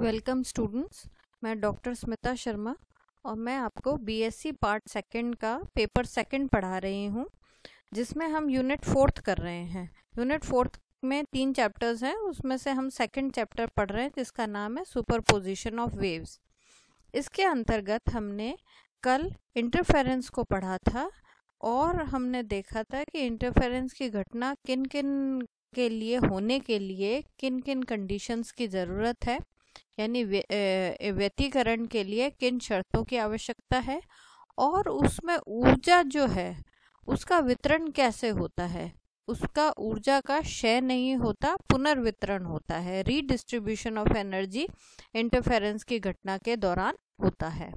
Welcome students, मैं doctor Smita Sharma और मैं आपको बीएससी पार्ट सेकंड का पेपर सेकंड पढ़ा रही हूँ, जिसमें हम यूनिट फोर्थ कर रहे हैं। यूनिट फोर्थ में 3 चैप्टर्स हैं, उसमें से हम सेकंड चैप्टर पढ़ रहे हैं जिसका नाम है सुपरपोजिशन ऑफ वेव्स। इसके अंतर्गत हमने कल इंटरफेरेंस को पढ़ा था और हमने देखा था कि इंटरफेरेंस की घटना किन किन के लिए होने के लिए किन किन कंडीशंस की ज़रूरत है, यानी व्यतिकरण के लिए किन शर्तों की आवश्यकता है और उसमें ऊर्जा जो है उसका वितरण कैसे होता है। उसका ऊर्जा का क्षय नहीं होता, पुनर्वितरण होता है। रीडिस्ट्रीब्यूशन ऑफ एनर्जी इंटरफेरेंस की घटना के दौरान होता है।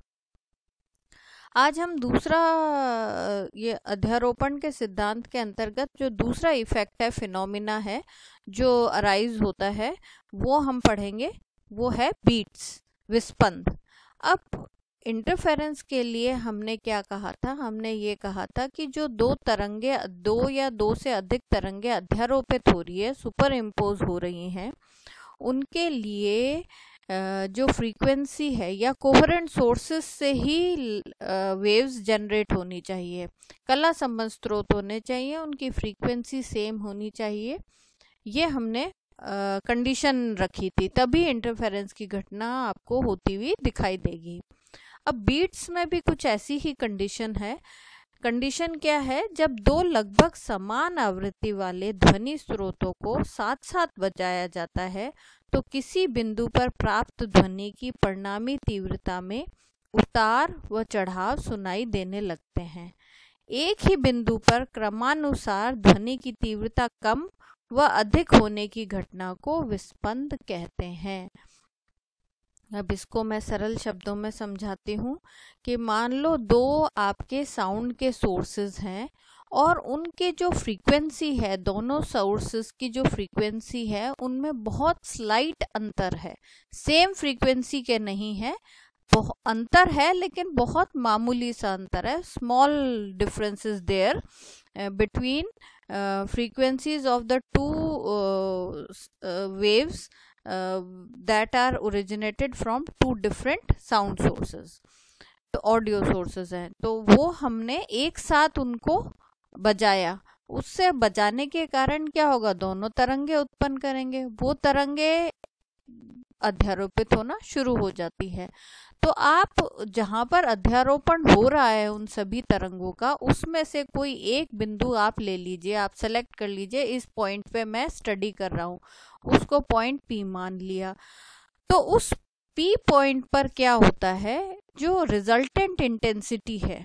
आज हम दूसरा ये अध्यारोपण के सिद्धांत के अंतर्गत जो दूसरा इफेक्ट है, फिनोमिना है जो अराइज होता है, वो हम पढ़ेंगे। वो है बीट्स, विस्पंद। अब इंटरफेरेंस के लिए हमने क्या कहा था? हमने ये कहा था कि जो दो या दो से अधिक तरंगे अध्यारोपित हो रही है, सुपर इम्पोज हो रही हैं, उनके लिए जो फ्रीक्वेंसी है या कोहेरेंट सोर्सेस से ही वेव्स जनरेट होनी चाहिए, कला संबंध स्रोत होने चाहिए, उनकी फ्रीक्वेंसी सेम होनी चाहिए। ये हमने कंडीशन रखी थी, तभी इंटरफेरेंस की घटना आपको होती हुई दिखाई देगी। अब बीट्स में भी कुछ ऐसी ही कंडीशन है। कंडीशन क्या है? जब दो लगभग समान आवृत्ति वाले ध्वनि स्रोतों को साथ साथ बजाया जाता है तो किसी बिंदु पर प्राप्त ध्वनि की परिणामी तीव्रता में उतार व चढ़ाव सुनाई देने लगते हैं। एक ही बिंदु पर क्रमानुसार ध्वनि की तीव्रता कम व अधिक होने की घटना को विस्पंद कहते हैं। अब इसको मैं सरल शब्दों में समझाती हूँ कि मान लो दो आपके साउंड के सोर्सेज हैं और उनके जो फ्रीक्वेंसी है, दोनों सोर्सेज की जो फ्रीक्वेंसी है उनमें बहुत स्लाइट अंतर है। सेम फ्रीक्वेंसी के नहीं है, अंतर है लेकिन बहुत मामूली सा अंतर है। Small differences there between frequencies of the two waves that are originated from two different sound sources, तो ऑडियो सोर्सेज हैं। तो वो हमने एक साथ उनको बजाया। उससे बजाने के कारण क्या होगा? दोनों तरंगे उत्पन्न करेंगे, वो तरंगे अध्यारोपित होना शुरू हो जाती है। तो आप जहां पर अध्यारोपण हो रहा है उन सभी तरंगों का, उसमें से कोई एक बिंदु आप ले लीजिए, आप सेलेक्ट कर लीजिए। इस पॉइंट पे मैं स्टडी कर रहा हूँ, उसको पॉइंट पी मान लिया। तो उस पी पॉइंट पर क्या होता है? जो रिजल्टेंट इंटेंसिटी है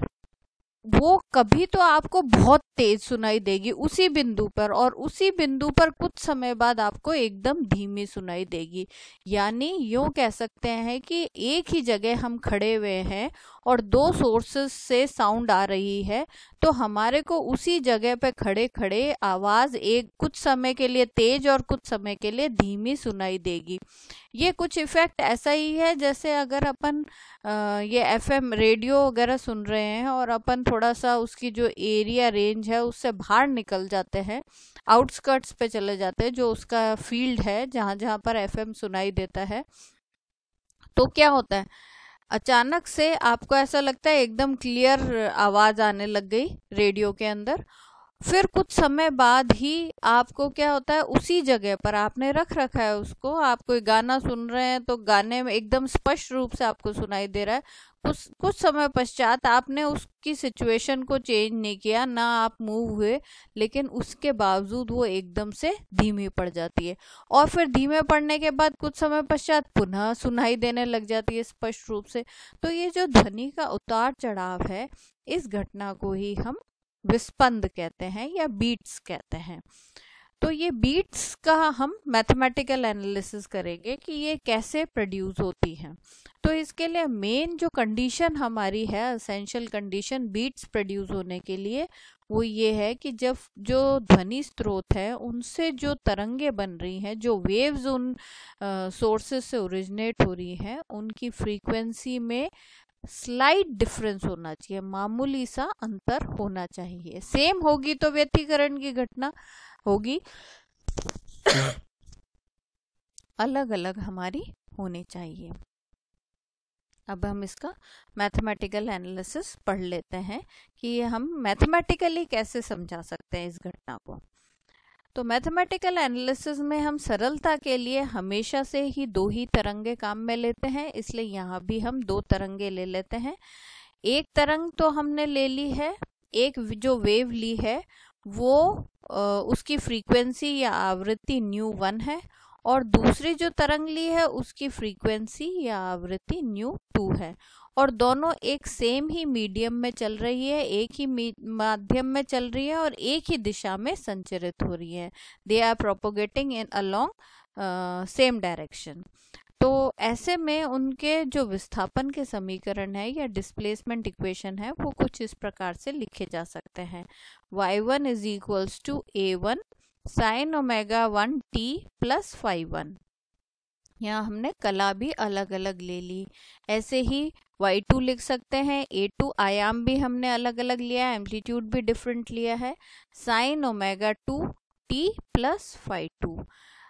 वो कभी तो आपको बहुत तेज सुनाई देगी उसी बिंदु पर, और उसी बिंदु पर कुछ समय बाद आपको एकदम धीमी सुनाई देगी। यानी यूं कह सकते हैं कि एक ही जगह हम खड़े हुए हैं और दो सोर्सेस से साउंड आ रही है, तो हमारे को उसी जगह पे खड़े खड़े आवाज एक कुछ समय के लिए तेज और कुछ समय के लिए धीमी सुनाई देगी। ये कुछ इफेक्ट ऐसा ही है जैसे अगर अपन ये एफएम रेडियो वगैरह सुन रहे हैं और अपन थोड़ा सा उसकी जो एरिया रेंज है उससे बाहर निकल जाते हैं, आउटस्कर्ट्स पे चले जाते हैं, जो उसका फील्ड है जहां जहां पर एफएम सुनाई देता है, तो क्या होता है? अचानक से आपको ऐसा लगता है एकदम क्लियर आवाज आने लग गई रेडियो के अंदर। फिर कुछ समय बाद ही आपको क्या होता है? उसी जगह पर आपने रख रखा है उसको, आप कोई गाना सुन रहे हैं तो गाने में एकदम स्पष्ट रूप से आपको सुनाई दे रहा है। कुछ समय पश्चात आपने उसकी सिचुएशन को चेंज नहीं किया, ना आप मूव हुए, लेकिन उसके बावजूद वो एकदम से धीमी पड़ जाती है। और फिर धीमे पड़ने के बाद कुछ समय पश्चात पुनः सुनाई देने लग जाती है स्पष्ट रूप से। तो ये जो ध्वनि का उतार चढ़ाव है, इस घटना को ही हम विस्पंद कहते हैं या बीट्स कहते हैं। तो ये बीट्स का हम मैथमेटिकल एनालिसिस करेंगे कि ये कैसे प्रोड्यूस होती हैं। तो इसके लिए मेन जो कंडीशन हमारी है, एसेंशियल कंडीशन बीट्स प्रोड्यूस होने के लिए, वो ये है कि जब जो ध्वनि स्रोत है उनसे जो तरंगे बन रही हैं, जो वेव्स उन सोर्सेस से ओरिजिनेट हो रही हैं, उनकी फ्रीक्वेंसी में स्लाइट डिफरेंस होना चाहिए, मामूली सा अंतर होना चाहिए। सेम होगी तो व्यतिकरण की घटना होगी, अलग अलग हमारी होनी चाहिए। अब हम इसका मैथमेटिकल एनालिसिस पढ़ लेते हैं कि ये हम मैथमेटिकली कैसे समझा सकते हैं इस घटना को। तो मैथमेटिकल एनालिसिस में हम सरलता के लिए हमेशा से ही दो ही तरंगे काम में लेते हैं, इसलिए यहाँ भी हम दो तरंगे ले लेते हैं। एक तरंग तो हमने ले ली है, एक जो वेव ली है वो उसकी फ्रीक्वेंसी या आवृत्ति ν1 है, और दूसरी जो तरंग ली है उसकी फ्रीक्वेंसी या आवृत्ति ν2 है, और दोनों एक सेम ही मीडियम में चल रही है, एक ही माध्यम में चल रही है और एक ही दिशा में संचरित हो रही है। They are propagating in along same direction. तो ऐसे में उनके जो विस्थापन के समीकरण है या डिस्प्लेसमेंट इक्वेशन है वो कुछ इस प्रकार से लिखे जा सकते हैं। y1 is equals to a1 sine omega 1 t plus phi1। यहाँ हमने कला भी अलग अलग ले ली। ऐसे ही y2 लिख सकते हैं, a2 आयाम भी हमने अलग अलग लिया है, एम्पलीट्यूड भी डिफरेंट लिया है, sine omega 2 t plus phi2।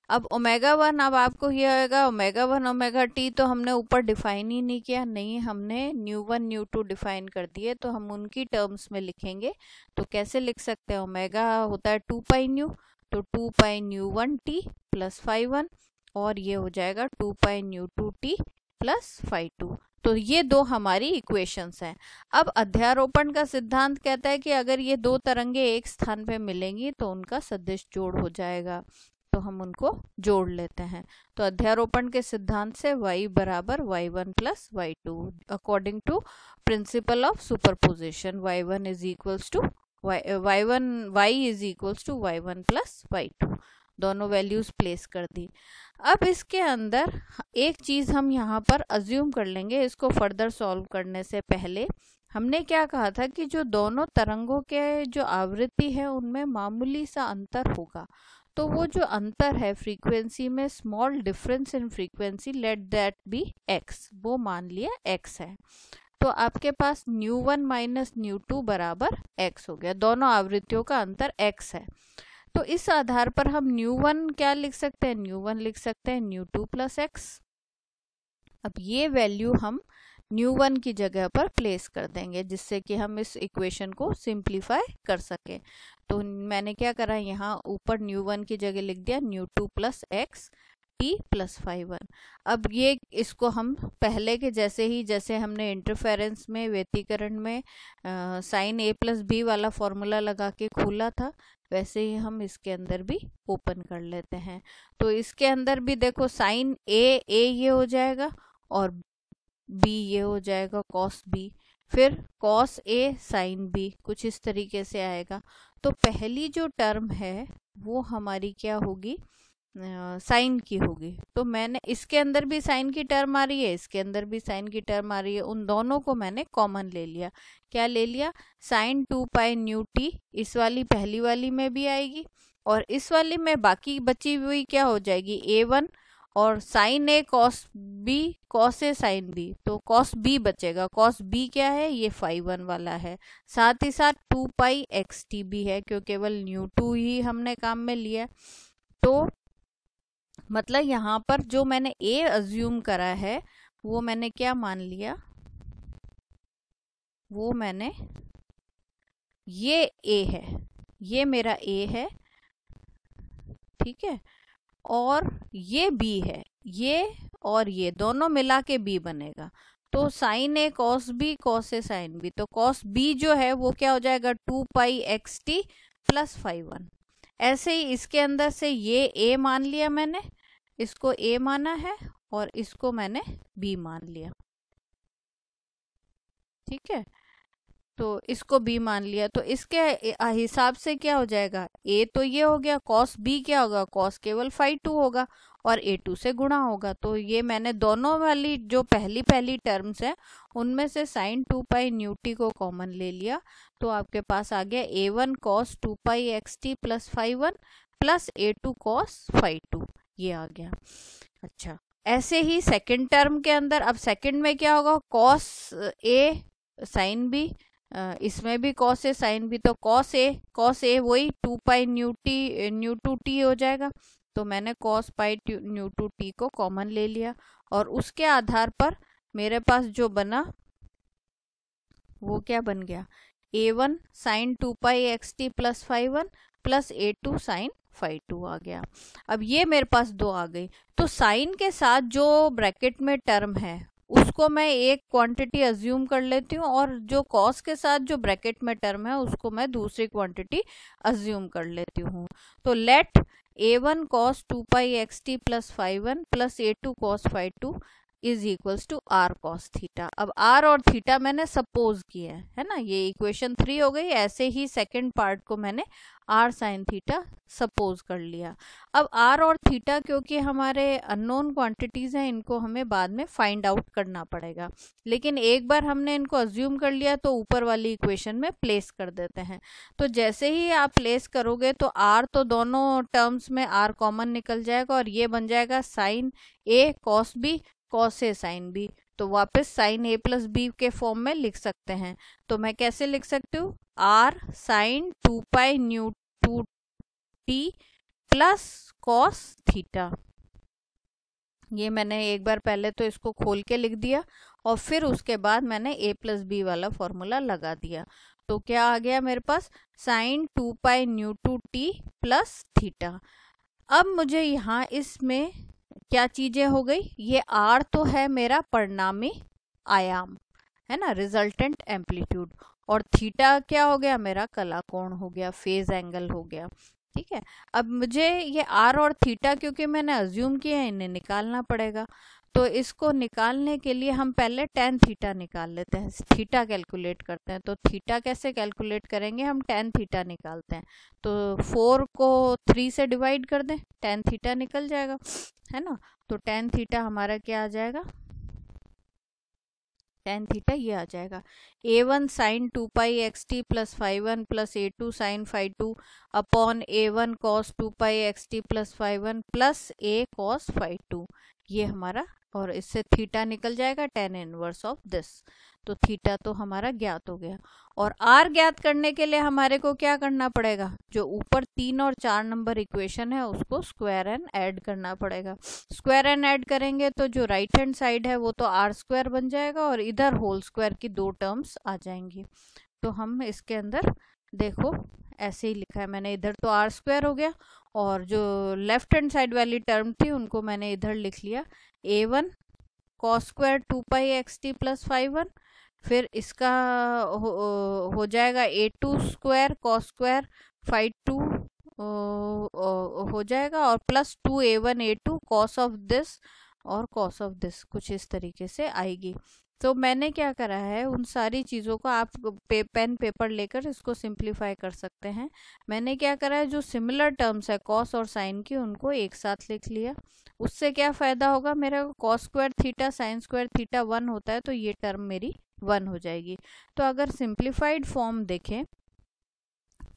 अब ओमेगा 1, अब आपको ये होगा ओमेगा 1 ओमेगा टी तो हमने ऊपर डिफाइन ही नहीं किया, नहीं हमने ν1 ν2 डिफाइन कर दिए, तो हम उनकी टर्म्स में लिखेंगे। तो कैसे लिख सकते हैं, ओमेगा होता है 2 पाई न्यू, तो 2 पाई ν1 टी प्लस phi1, और ये हो जाएगा 2 पाई ν2 टी प्लस phi2। तो ये दो हमारी इक्वेशंस हैं। अब अध्यारोपण का सिद्धांत कहता है कि अगर ये दो तरंगे एक स्थान पे मिलेंगी तो उनका सदिश जोड़ हो जाएगा, तो हम उनको जोड़ लेते हैं। तो अध्यारोपण के सिद्धांत से y बराबर y1 plus y2 according to principle of superposition, y1 is equals to y is equals to y1 plus y2, दोनों वैल्यूज प्लेस कर दी। अब इसके अंदर एक चीज हम यहाँ पर अज्यूम कर लेंगे, इसको फर्दर सॉल्व करने से पहले हमने क्या कहा था कि जो दोनों तरंगों के जो आवृत्ति है उनमें मामूली सा अंतर होगा, तो वो जो अंतर है फ्रीक्वेंसी में, small difference in frequency, let that be x, वो मान लिया x है। तो आपके पास ν1 माइनस ν2 बराबर x हो गया, दोनों आवृत्तियों का अंतर x है। तो इस आधार पर हम ν1 क्या लिख सकते हैं, ν1 लिख सकते हैं ν2 प्लस x। अब ये वैल्यू हम ν1 की जगह पर प्लेस कर देंगे जिससे कि हम इस इक्वेशन को सिंप्लीफाई कर सके। तो मैंने क्या करा, यहाँ ऊपर ν1 की जगह लिख दिया ν2 plus x t plus phi1। अब ये इसको हम पहले के जैसे ही, जैसे हमने इंटरफेरेंस में व्यतिकरण में साइन a प्लस बी वाला फॉर्मूला लगा के खोला था, वैसे ही हम इसके अंदर भी ओपन कर लेते हैं। तो इसके अंदर भी देखो साइन a ये हो जाएगा और b ये हो जाएगा कॉस b, फिर कॉस a साइन b, कुछ इस तरीके से आएगा। तो पहली जो टर्म है वो हमारी क्या होगी, साइन की होगी। तो मैंने इसके अंदर भी साइन की टर्म आ रही है, इसके अंदर भी साइन की टर्म आ रही है, उन दोनों को मैंने कॉमन ले लिया। क्या ले लिया, साइन 2 पाई न्यू टी इस वाली पहली वाली में भी आएगी, और इस वाली में बाकी बची हुई क्या हो जाएगी a1, और sign A cos B cos A sine B, तो कॉस बी बचेगा। कॉस बी क्या है, ये phi1 वाला है, साथ ही साथ 2 पाई एक्स टी भी है क्योंकि केवल ν2 ही हमने काम में लिया। तो मतलब यहाँ पर जो मैंने a अज्यूम करा है वो मैंने क्या मान लिया, वो मैंने ये a है, ये मेरा a है, ठीक है, और ये b है, ये और ये दोनों मिला के b बनेगा। तो sign A cos B cos A sine B, तो कॉस b जो है वो क्या हो जाएगा 2 pi x t plus phi1। ऐसे ही इसके अंदर से ये a मान लिया मैंने, इसको a माना है और इसको मैंने b मान लिया, ठीक है, तो इसको b मान लिया। तो इसके हिसाब से क्या हो जाएगा, a तो ये हो गया, cos b क्या होगा, cos केवल phi2 होगा और a2 से गुणा होगा। तो ये मैंने दोनों वाली जो पहली टर्म्स है उनमें से साइन 2 पाई न्यू टी को कॉमन ले लिया, तो आपके पास आ गया a1 cos 2 pi x t plus phi1 plus a2 cos phi2, ये आ गया। अच्छा, ऐसे ही सेकंड टर्म के अंदर, अब सेकंड में क्या होगा, cos a साइन b, इसमें भी cos a साइन b, तो cos a वही 2 पाई न्यू टू टी हो जाएगा। तो मैंने cos pi nu two t को कॉमन ले लिया, और उसके आधार पर मेरे पास जो बना वो क्या बन गया, a1 sign 2π(xt) plus five one plus a2 sine five two आ गया। अब ये मेरे पास दो आ गई, तो साइन के साथ जो ब्रैकेट में टर्म है उसको मैं एक क्वांटिटी अज्यूम कर लेती हूँ, और जो कॉस के साथ जो ब्रैकेट में टर्म है उसको मैं दूसरी क्वांटिटी अज्यूम कर लेती हूँ। तो let a1 cos 2π(xt) plus five one plus a2 cos five two is equals to R cos theta. अब आर और थीटा मैंने सपोज किया है ना, ये इक्वेशन 3 हो गई। ऐसे ही सेकंड पार्ट को मैंने आर साइन थीटा सपोज कर लिया। अब आर और थीटा क्योंकि हमारे अननोन क्वांटिटीज हैं, इनको हमें बाद में फाइंड आउट करना पड़ेगा, लेकिन एक बार हमने इनको अज्यूम कर लिया तो ऊपर वाली इक्वेशन में प्लेस कर देते हैं। तो जैसे ही आप प्लेस करोगे तो आर तो दोनों टर्म्स में आर कॉमन निकल जाएगा और ये बन जाएगा sign A cos B cos A sine B. तो वापस साइन ए प्लस बी के फॉर्म में लिख सकते हैं। तो मैं कैसे लिख सकती हूँ, R sine 2π nu two t plus cos theta. ये मैंने एक बार पहले तो इसको खोल के लिख दिया और फिर उसके बाद मैंने a प्लस बी वाला फॉर्मूला लगा दिया। तो क्या आ गया मेरे पास, sine 2π nu two t plus theta. अब मुझे यहाँ इसमें क्या चीजें हो गई, ये आर तो है मेरा परिणामी आयाम है ना, रिजल्टेंट एम्पलीट्यूड, और थीटा क्या हो गया, मेरा कला कोण हो गया, फेज एंगल हो गया। ठीक है, अब मुझे ये आर और थीटा क्योंकि मैंने अज्यूम किया है, इन्हें निकालना पड़ेगा। तो इसको निकालने के लिए हम पहले टेन थीटा निकाल लेते हैं, थीटा कैलकुलेट करते हैं। तो थीटा कैसे कैलकुलेट करेंगे, हम टेन थीटा निकालते हैं। तो 4 को 3 से डिवाइड कर दें, टेन थीटा निकल जाएगा है ना। तो टेन थीटा हमारा क्या आ जाएगा, टेन थीटा ये आ जाएगा a1 sign 2π(xt) plus five one plus a2 sine five two upon a1 cos 2π(xt) plus five one plus a cos five two. ये हमारा, और इससे थीटा निकल जाएगा टेन इनवर्स ऑफ दिस। तो थीटा तो हमारा ज्ञात हो गया। और आर ज्ञात करने के लिए हमारे को क्या करना पड़ेगा, जो ऊपर 3 और 4 नंबर इक्वेशन है उसको स्क्वायर एंड ऐड करना पड़ेगा। स्क्वायर एंड ऐड करेंगे तो जो राइट हैंड साइड है वो तो आर स्क्वायर बन जाएगा और इधर होल स्क्वायर की दो टर्म्स आ जाएंगी। तो हम इसके अंदर देखो ऐसे ही लिखा है मैंने, इधर तो आर स्क्वायर हो गया और जो लेफ्ट हैंड साइड वाली टर्म थी उनको मैंने इधर लिख लिया a1 cos square 2π(xt) plus five one, फिर इसका हो जाएगा a2 square cos square five two हो जाएगा, और plus 2a1 a2 cos of this और cos ऑफ दिस, कुछ इस तरीके से आएगी। तो मैंने क्या करा है, उन सारी चीज़ों को आप पेन पेपर लेकर इसको सिंप्लीफाई कर सकते हैं। मैंने क्या करा है, जो सिमिलर टर्म्स है कॉस और साइन की उनको एक साथ लिख लिया। उससे क्या फ़ायदा होगा, मेरा cos square theta sine square theta 1 होता है तो ये टर्म मेरी 1 हो जाएगी। तो अगर सिंप्लीफाइड फॉर्म देखें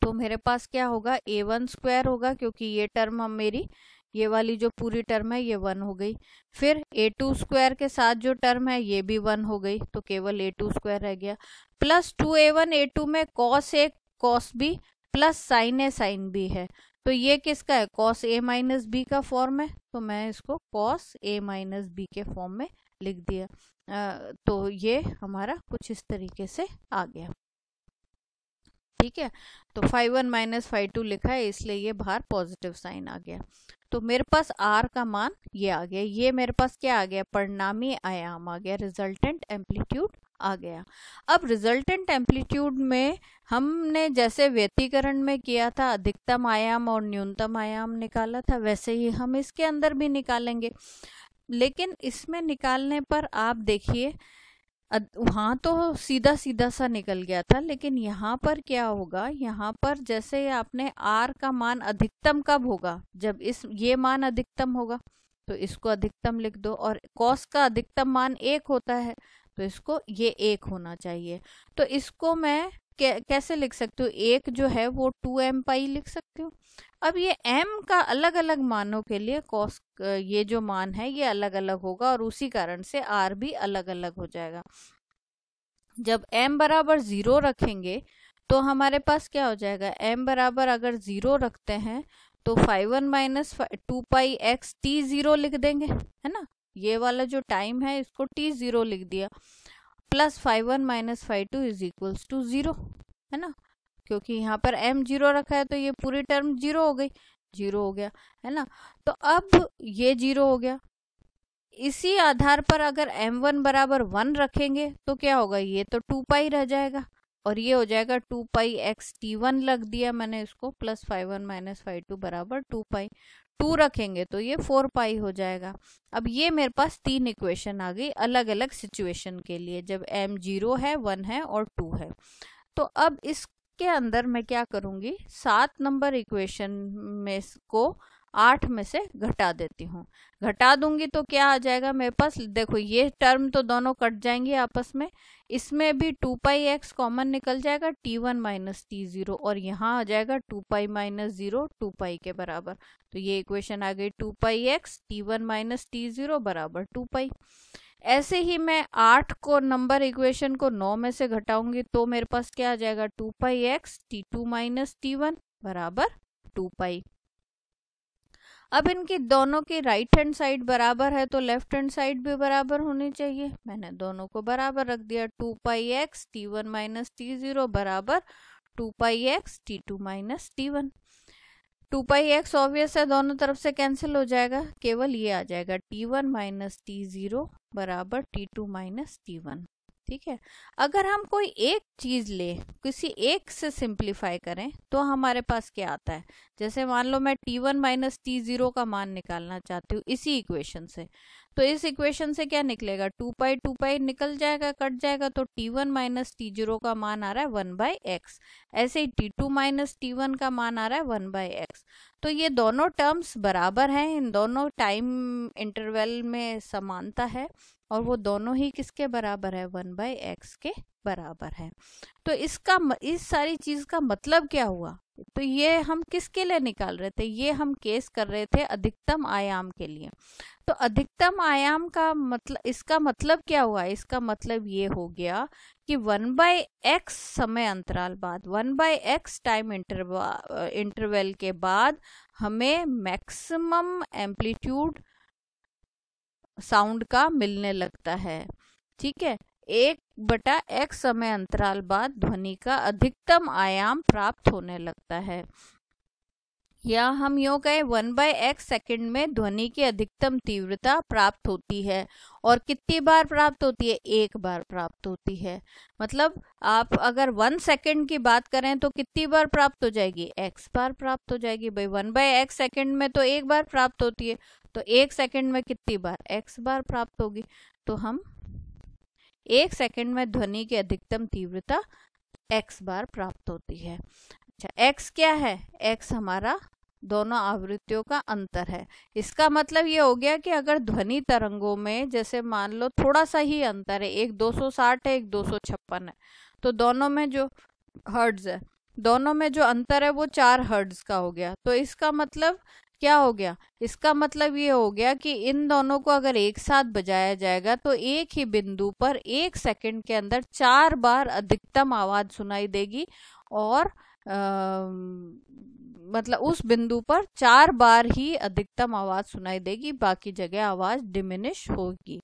तो मेरे पास क्या होगा, a1 स्क्वायर होगा क्योंकि ये टर्म हम मेरी, ये वाली जो पूरी टर्म है ये 1 हो गई। फिर a2 स्क्वायर के साथ जो टर्म है ये भी 1 हो गई, तो केवल a2 स्क्वायर रह गया, प्लस 2a1 a2 में cos a cos b plus sine A sine b है। तो ये किसका है, cos a माइनस b का फॉर्म है, तो मैं इसको cos a माइनस b के फॉर्म में लिख दिया। तो ये हमारा कुछ इस तरीके से आ गया। ठीक है, तो five one minus five two लिखा है इसलिए ये बाहर पॉजिटिव साइन आ गया। तो मेरे पास आर का मान ये आ गया, ये मेरे पास क्या आ गया, परिणामी आयाम आ गया, रिजल्टेंट एम्पलीट्यूड आ गया। अब रिजल्टेंट एम्पलीट्यूड में हमने जैसे व्यतिकरण में किया था, अधिकतम आयाम और न्यूनतम आयाम निकाला था, वैसे ही हम इसके अंदर भी निकालेंगे। लेकिन इसमें निकालने पर आप देखिए वहाँ तो सीधा सीधा सा निकल गया था, लेकिन यहाँ पर क्या होगा, यहाँ पर जैसे आपने आर का मान अधिकतम कब होगा, जब ये मान अधिकतम होगा तो इसको अधिकतम लिख दो, और कॉस का अधिकतम मान 1 होता है तो इसको ये 1 होना चाहिए। तो इसको मैं कैसे लिख सकती हूँ, एक जो है वो 2m पाई लिख सकती हूँ। अब ये m का अलग अलग मानों के लिए कॉस ये जो मान है ये अलग अलग होगा और उसी कारण से r भी अलग अलग हो जाएगा। जब m बराबर 0 रखेंगे तो हमारे पास क्या हो जाएगा, m बराबर अगर 0 रखते हैं तो 5 1 माइनस 2π(x t 0 लिख देंगे है ना, ये वाला जो टाइम है इसको t0 लिख दिया, प्लस 5(1 - 5(2) इज इक्वल्स टू 0, है ना, क्योंकि यहाँ पर m 0 रखा है तो ये पूरी टर्म 0 हो गई, 0 हो गया, है ना। तो अब ये 0 हो गया, इसी आधार पर अगर m1 बराबर 1 रखेंगे तो क्या होगा, ये तो 2 पाई रह जाएगा और ये हो जाएगा 2 पाई x t1 लग दिया मैंने इसको, प्लस 5(1 - 5(2) बराबर 2 पाई, 2 रखेंगे तो ये 4 पाई हो जाएगा। अब ये मेरे पास 3 इक्वेशन आ गई अलग अलग सिचुएशन के लिए, जब m 0 है, 1 है और 2 है। तो अब इसके अंदर मैं क्या करूंगी, 7 नंबर इक्वेशन में को 8 में से घटा देती हूँ, घटा दूंगी तो क्या आ जाएगा मेरे पास, देखो ये टर्म तो दोनों कट जाएंगे आपस में, इसमें भी 2 पाई x कॉमन निकल जाएगा, t1 माइनस t0, और यहाँ आ जाएगा 2 पाई माइनस 0 2 पाई के बराबर। तो ये इक्वेशन आ गई 2 पाई x t1 माइनस t0 बराबर 2 पाई। ऐसे ही मैं 8 को नंबर इक्वेशन को 9 में से घटाऊंगी तो मेरे पास क्या आ जाएगा, 2 पाई x t2 माइनस t1 बराबर 2 पाई। अब इनकी दोनों की राइट हैंड साइड बराबर है तो लेफ्ट हैंड साइड भी बराबर होनी चाहिए, मैंने दोनों को बराबर रख दिया, 2 पाई x t1 माइनस t0 बराबर 2 पाई x t2 माइनस t1। 2 पाई x ऑब्वियस है, दोनों तरफ से कैंसिल हो जाएगा, केवल ये आ जाएगा t1 माइनस t0 बराबर t2 माइनस t1। ठीक है, अगर हम कोई एक चीज ले, किसी एक से सिंप्लीफाई करें तो हमारे पास क्या आता है, जैसे मान लो मैं t1 माइनस t0 का मान निकालना चाहती हूँ इसी इक्वेशन से, तो इस इक्वेशन से क्या निकलेगा, 2 पाई निकल जाएगा, कट जाएगा, तो t1 माइनस t0 का मान आ रहा है 1/x, ऐसे ही t2 माइनस t1 का मान आ रहा है 1/x। तो ये दोनों टर्म्स बराबर हैं, इन दोनों टाइम इंटरवल में समानता है और वो दोनों ही किसके बराबर है, 1/x के बराबर है। तो इसका इस सारी चीज का मतलब क्या हुआ, तो ये हम किसके लिए निकाल रहे थे, ये हम केस कर रहे थे अधिकतम आयाम के लिए। तो अधिकतम आयाम का मतलब, इसका मतलब क्या हुआ, इसका मतलब ये हो गया कि 1/x समय अंतराल बाद, 1/x टाइम इंटरवल के बाद हमें मैक्सिमम एम्पलीट्यूड साउंड का मिलने लगता है। ठीक है, 1/x समय अंतराल बाद ध्वनि का अधिकतम आयाम प्राप्त होने लगता है, या हम यूँ कहें 1/x सेकंड में ध्वनि की अधिकतम तीव्रता प्राप्त होती है। और कितनी बार प्राप्त होती है, एक बार प्राप्त होती है। मतलब आप अगर 1 सेकंड की बात करें तो कितनी बार प्राप्त हो जाएगी, x बार प्राप्त हो जाएगी। भाई 1/x सेकंड में तो एक बार प्राप्त होती है, तो 1 सेकंड में कितनी बार, x बार प्राप्त होगी। तो हम 1 सेकंड में ध्वनि की अधिकतम तीव्रता x बार प्राप्त होती है। अच्छा, x क्या है, x हमारा दोनों आवृत्तियों का अंतर है। इसका मतलब ये हो गया कि अगर ध्वनि तरंगों में जैसे मान लो थोड़ा सा ही अंतर है, एक 260 है, एक 256 है, तो दोनों में जो हर्ट्ज है, दोनों में जो अंतर है वो 4 हर्ट्ज का हो गया। तो इसका मतलब क्या हो गया, इसका मतलब ये हो गया कि इन दोनों को अगर एक साथ बजाया जाएगा तो एक ही बिंदु पर 1 सेकंड के अंदर 4 बार अधिकतम आवाज सुनाई देगी, और मतलब उस बिंदु पर 4 बार ही अधिकतम आवाज सुनाई देगी, बाकी जगह आवाज डिमिनिश होगी।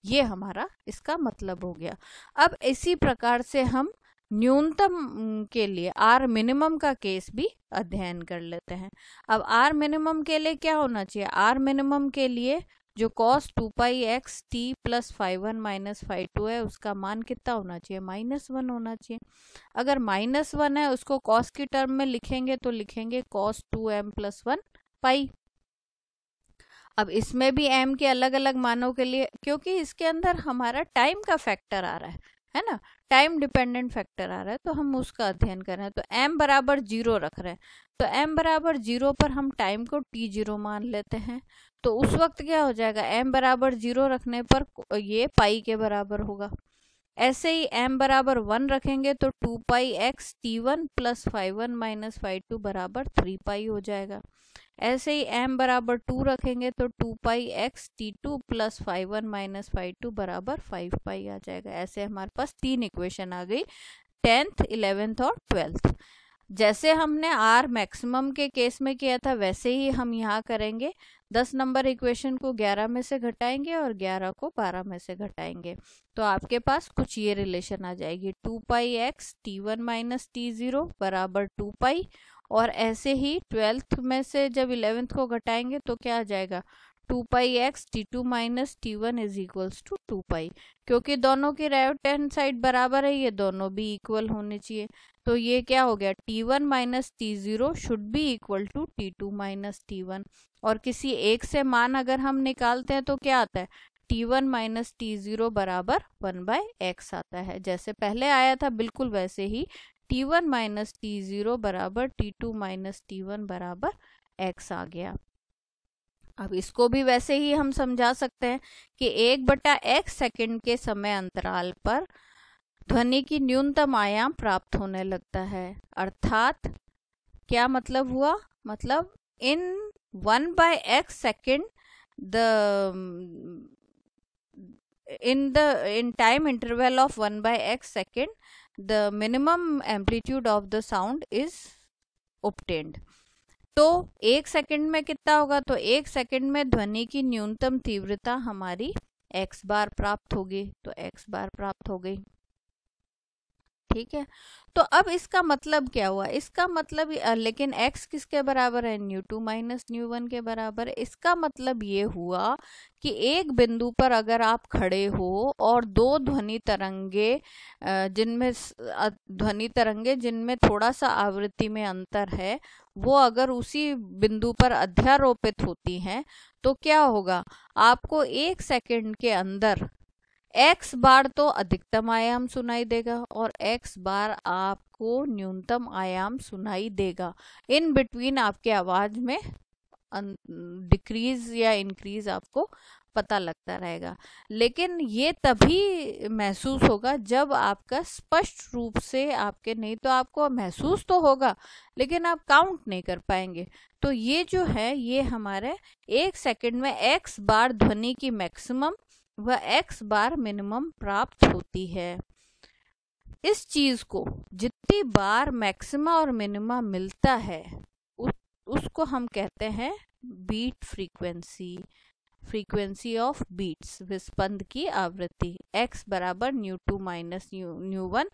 ये हमारा इसका मतलब हो गया। अब इसी प्रकार से हम न्यूनतम के लिए आर मिनिमम का केस भी अध्ययन कर लेते हैं। अब आर मिनिमम के लिए क्या होना चाहिए, आर मिनिमम के लिए जो cos 2 पाई x t प्लस 5(1 - 5(2) है उसका मान कितना होना चाहिए, -1 होना चाहिए। अगर -1 है उसको cos की टर्म में लिखेंगे तो लिखेंगे cos 2m + 1 पाई। अब इसमें भी m के अलग अलग मानों के लिए, क्योंकि इसके अंदर हमारा टाइम का फैक्टर आ रहा है ना, टाइम डिपेंडेंट फैक्टर आ रहा है, तो हम उसका अध्ययन कर रहे हैं। तो m बराबर 0 रख रहे हैं, तो m बराबर 0 पर हम टाइम को t0 मान लेते हैं। तो उस वक्त क्या हो जाएगा, m बराबर 0 रखने पर ये पाई के बराबर होगा। ऐसे ही m बराबर 1 रखेंगे तो 2 पाई x t1 प्लस 5(1 - 5(2) बराबर 3 पाई हो जाएगा। ऐसे ही m बराबर 2 रखेंगे तो 2 पाई x t2 प्लस 5(1 - 5(2) बराबर 5 पाई आ जाएगा। ऐसे हमारे पास 3 इक्वेशन आ गई 10th 11th और 12th। जैसे हमने आर मैक्सिमम के केस में किया था वैसे ही हम यहाँ करेंगे। 10 नंबर इक्वेशन को 11 में से घटाएंगे और 11 को 12 में से घटाएंगे, तो आपके पास कुछ ये रिलेशन आ जाएगी, 2 pi x T1 minus T0 बराबर 2 पाई। और ऐसे ही 12th में से जब 11th को घटाएंगे तो क्या आ जाएगा, 2 pi x T2 minus T1 is equals to 2 pi. क्योंकि दोनों की राइट हैंड साइड बराबर है, ये दोनों भी इक्वल होने चाहिए, तो ये क्या हो गया, T1 minus T0 should be equal to T2 minus T1। और किसी एक से मान अगर हम निकालते हैं तो क्या आता है, T1 माइनस T0 बराबर 1/x आता है। जैसे पहले आया था बिल्कुल वैसे ही T1 माइनस T0 बराबर T2 माइनस T1 बराबर x आ गया। अब इसको भी वैसे ही हम समझा सकते हैं कि 1/x सेकंड के समय अंतराल पर ध्वनि की न्यूनतम आयाम प्राप्त होने लगता है। अर्थात क्या मतलब हुआ, मतलब इन 1/x second in time interval of 1/x second the minimum amplitude of the sound is obtained। तो 1 सेकंड में कितना होगा, तो 1 सेकंड में ध्वनि की न्यूनतम तीव्रता हमारी x बार प्राप्त होगी, तो x बार प्राप्त हो गई। ठीक है, तो अब इसका मतलब क्या हुआ, इसका मतलब लेकिन x किसके बराबर है, न्यू2 माइनस न्यू1 के बराबर है। इसका मतलब ये हुआ कि एक बिंदु पर अगर आप खड़े हो और दो ध्वनि तरंगे जिनमें थोड़ा सा आवृत्ति में अंतर है, वो अगर उसी बिंदु पर अध्यारोपित होती हैं, तो क्या होगा, आपको 1 सेकंड के अंदर x बार तो अधिकतम आयाम सुनाई देगा और x बार आपको न्यूनतम आयाम सुनाई देगा। इन बिटवीन आपके आवाज में डिक्रीज या इंक्रीज आपको पता लगता रहेगा। लेकिन ये तभी महसूस होगा जब आपका स्पष्ट रूप से आपके, नहीं तो आपको महसूस तो होगा लेकिन आप काउंट नहीं कर पाएंगे। तो ये जो है ये हमारे 1 सेकंड में x बार ध्वनि की मैक्सिमम व x बार मिनिमम प्राप्त होती है। इस चीज को जितनी बार मैक्सिमा और मिनिमा मिलता है उसको हम कहते हैं beat frequency, frequency of beats, विस्पंद की आवृत्ति, x बराबर न्यू2 माइनस न्यू1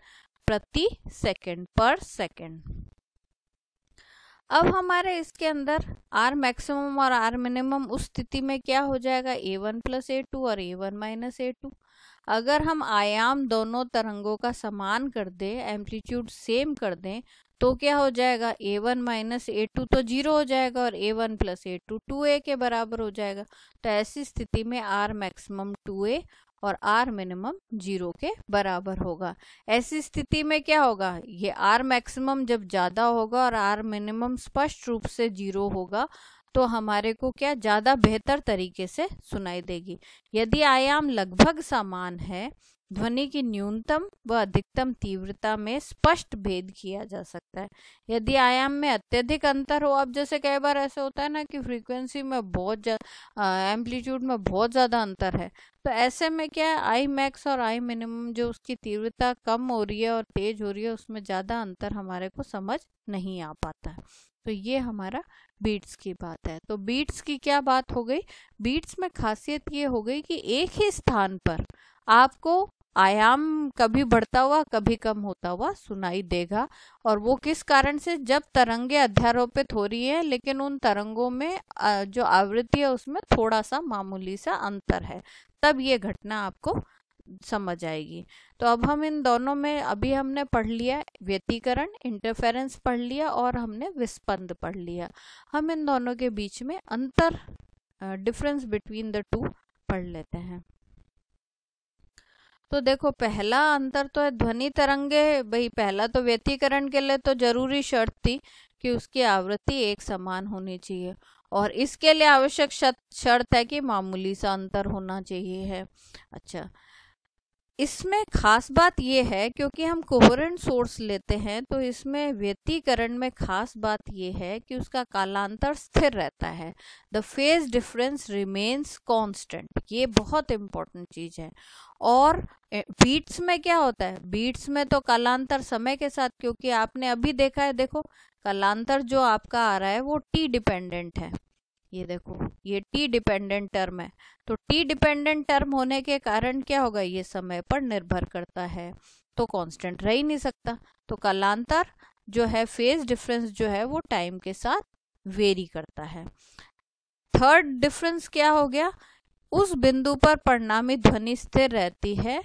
प्रति सेकंड पर सेकंड। अब हमारे इसके अंदर R मैक्सिमम और R मिनिमम उस स्थिति में क्या हो जाएगा, A1 प्लस A2 और A1 माइनस A2। अगर हम आयाम दोनों तरंगों का समान कर दें, एम्पलीट्यूड सेम कर दें, तो क्या हो जाएगा, A1 माइनस A2 तो 0 हो जाएगा और A1 प्लस A2 2A के बराबर हो जाएगा। तो ऐसी स्थिति में R मैक्सिमम 2A और R मिनिमम 0 के बराबर होगा। ऐसी स्थिति में क्या होगा, ये R मैक्सिमम जब ज़्यादा होगा और R मिनिमम स्पष्ट रूप से 0 होगा तो हमारे को क्या ज़्यादा बेहतर तरीके से सुनाई देगी। यदि आयाम लगभग समान है, ध्वनि की न्यूनतम व अधिकतम तीव्रता में स्पष्ट भेद किया जा सकता है। यदि आयाम में अत्यधिक अंतर हो, अब जैसे कई बार ऐसा होता है ना कि फ्रीक्वेंसी में बहुत एम्पलीट्यूड में बहुत ज़्यादा अंतर है, तो ऐसे में क्या है, आई मैक्स और आई मिनिमम जो उसकी तीव्रता कम हो रही है और तेज हो रही है उसमें ज़्यादा अंतर हमारे को समझ नहीं आ पाता है। तो ये हमारा बीट्स की बात है। तो बीट्स की क्या बात हो गई, बीट्स में खासियत ये हो गई कि एक ही स्थान पर आपको आयाम कभी बढ़ता हुआ कभी कम होता हुआ सुनाई देगा। और वो किस कारण से, जब तरंगे अध्यारोपित हो रही है लेकिन उन तरंगों में जो आवृत्ति है उसमें थोड़ा सा मामूली सा अंतर है, तब ये घटना आपको समझ आएगी। तो अब हम इन दोनों में, अभी हमने पढ़ लिया व्यतिकरण, इंटरफेरेंस पढ़ लिया और हमने विस्पंद पढ़ लिया। हम इन दोनों के बीच में अंतर, डिफरेंस बिटवीन द टू पढ़ लेते हैं। तो देखो पहला अंतर तो है ध्वनि तरंगे, भाई पहला तो व्यतिकरण के लिए तो जरूरी शर्त थी कि उसकी आवृत्ति एक समान होनी चाहिए और इसके लिए आवश्यक शर्त है कि मामूली सा अंतर होना चाहिए है। अच्छा, इसमें खास बात ये है क्योंकि हम कोहेरेंट सोर्स लेते हैं तो इसमें व्यतिकरण में खास बात ये है कि उसका कालांतर स्थिर रहता है। The phase difference remains constant, ये बहुत इंपॉर्टेंट चीज है। और बीट्स में क्या होता है, बीट्स में तो कालांतर समय के साथ, क्योंकि आपने अभी देखा है, देखो कालांतर जो आपका आ रहा है वो टी डिपेंडेंट है। ये देखो ये टी डिपेंडेंट टर्म है, तो टी डिपेंडेंट टर्म होने के कारण क्या होगा, ये समय पर निर्भर करता है, तो कांस्टेंट रह ही नहीं सकता। तो कालांतर जो है, फेज डिफरेंस जो है वो टाइम के साथ वेरी करता है। थर्ड डिफरेंस क्या हो गया, उस बिंदु पर परिणामी ध्वनि स्थिर रहती है,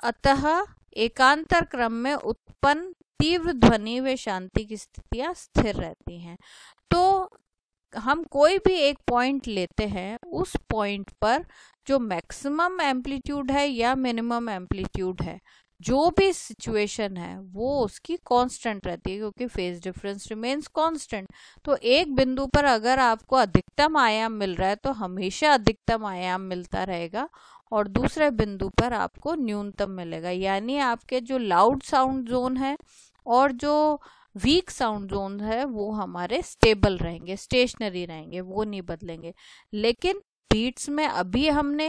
अतः एकांतर क्रम में उत्पन्न तीव्र ध्वनि व शांति की स्थितियां स्थिर रहती हैं। तो हम कोई भी एक पॉइंट लेते हैं, उस पॉइंट पर जो मैक्सिमम एम्पलीट्यूड है या मिनिमम एम्पलीट्यूड है, जो भी सिचुएशन है वो उसकी कांस्टेंट रहती है, क्योंकि फेज डिफरेंस रिमेन्स कांस्टेंट। तो एक बिंदु पर अगर आपको अधिकतम आयाम मिल रहा है तो हमेशा अधिकतम आयाम मिलता रहेगा, और दूसरे बिंदु पर आपको न्यूनतम मिलेगा। यानी आपके जो लाउड साउंड जोन है और जो वीक साउंड जोन है वो हमारे स्टेबल रहेंगे, स्टेशनरी रहेंगे, वो नहीं बदलेंगे। लेकिन बीट्स में अभी हमने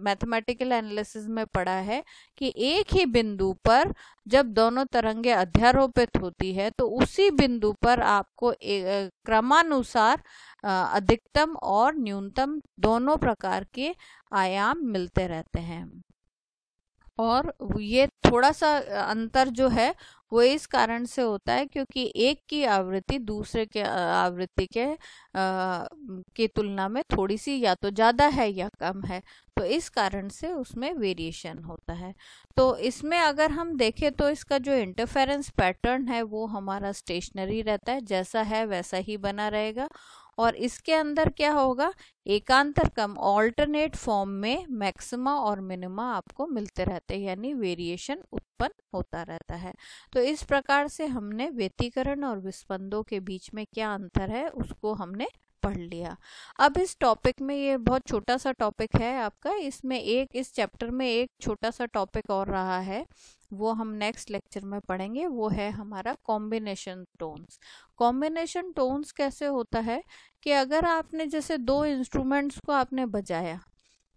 मैथमेटिकल एनालिसिस में पढ़ा है कि एक ही बिंदु पर जब दोनों तरंगे अध्यारोपित होती है तो उसी बिंदु पर आपको क्रमानुसार अधिकतम और न्यूनतम दोनों प्रकार के आयाम मिलते रहते हैं। और ये थोड़ा सा अंतर जो है वो इस कारण से होता है क्योंकि एक की आवृत्ति दूसरे के आवृत्ति के की तुलना में थोड़ी सी या तो ज़्यादा है या कम है, तो इस कारण से उसमें वेरिएशन होता है। तो इसमें अगर हम देखें तो इसका जो इंटरफेरेंस पैटर्न है वो हमारा स्टेशनरी रहता है, जैसा है वैसा ही बना रहेगा। और इसके अंदर क्या होगा, एकांतर क्रम ऑल्टरनेट फॉर्म में मैक्सिमा और मिनिमा आपको मिलते रहते हैं, यानी वेरिएशन उत्पन्न होता रहता है। तो इस प्रकार से हमने व्यतिकरण और विस्पंदों के बीच में क्या अंतर है उसको हमने पढ़ लिया। अब इस टॉपिक में, ये बहुत छोटा सा टॉपिक है आपका, इसमें इस चैप्टर में एक छोटा सा टॉपिक और रहा है, वो हम नेक्स्ट लेक्चर में पढ़ेंगे। वो है हमारा कॉम्बिनेशन टोन्स। कॉम्बिनेशन टोन्स कैसे होता है कि अगर आपने जैसे दो इंस्ट्रूमेंट्स को आपने बजाया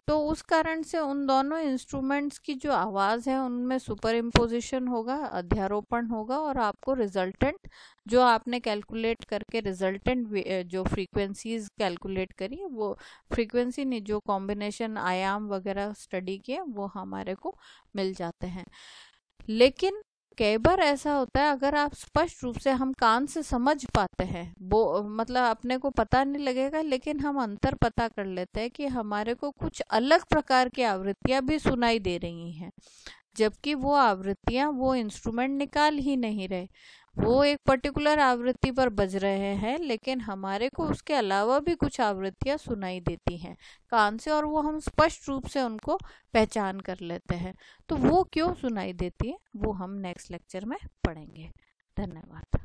तो उस कारण से उन दोनों इंस्ट्रूमेंट्स की जो आवाज़ है उनमें सुपर इम्पोजिशन होगा, अध्यारोपण होगा, और आपको रिजल्टेंट जो आपने कैलकुलेट करके रिजल्टेंट जो फ्रीक्वेंसीज कैलकुलेट करी, वो फ्रीक्वेंसी नहीं, जो कॉम्बिनेशन आयाम वगैरह स्टडी किए वो हमारे को मिल जाते हैं। लेकिन कई बार ऐसा होता है, अगर आप स्पष्ट रूप से हम कान से समझ पाते हैं, वो मतलब अपने को पता नहीं लगेगा, लेकिन हम अंतर पता कर लेते हैं कि हमारे को कुछ अलग प्रकार की आवृत्तियां भी सुनाई दे रही हैं, जबकि वो आवृत्तियां वो इंस्ट्रूमेंट निकाल ही नहीं रहे, वो एक पर्टिकुलर आवृत्ति पर बज रहे हैं, लेकिन हमारे को उसके अलावा भी कुछ आवृत्तियां सुनाई देती हैं कान से, और वो हम स्पष्ट रूप से उनको पहचान कर लेते हैं। तो वो क्यों सुनाई देती है वो हम नेक्स्ट लेक्चर में पढ़ेंगे। धन्यवाद।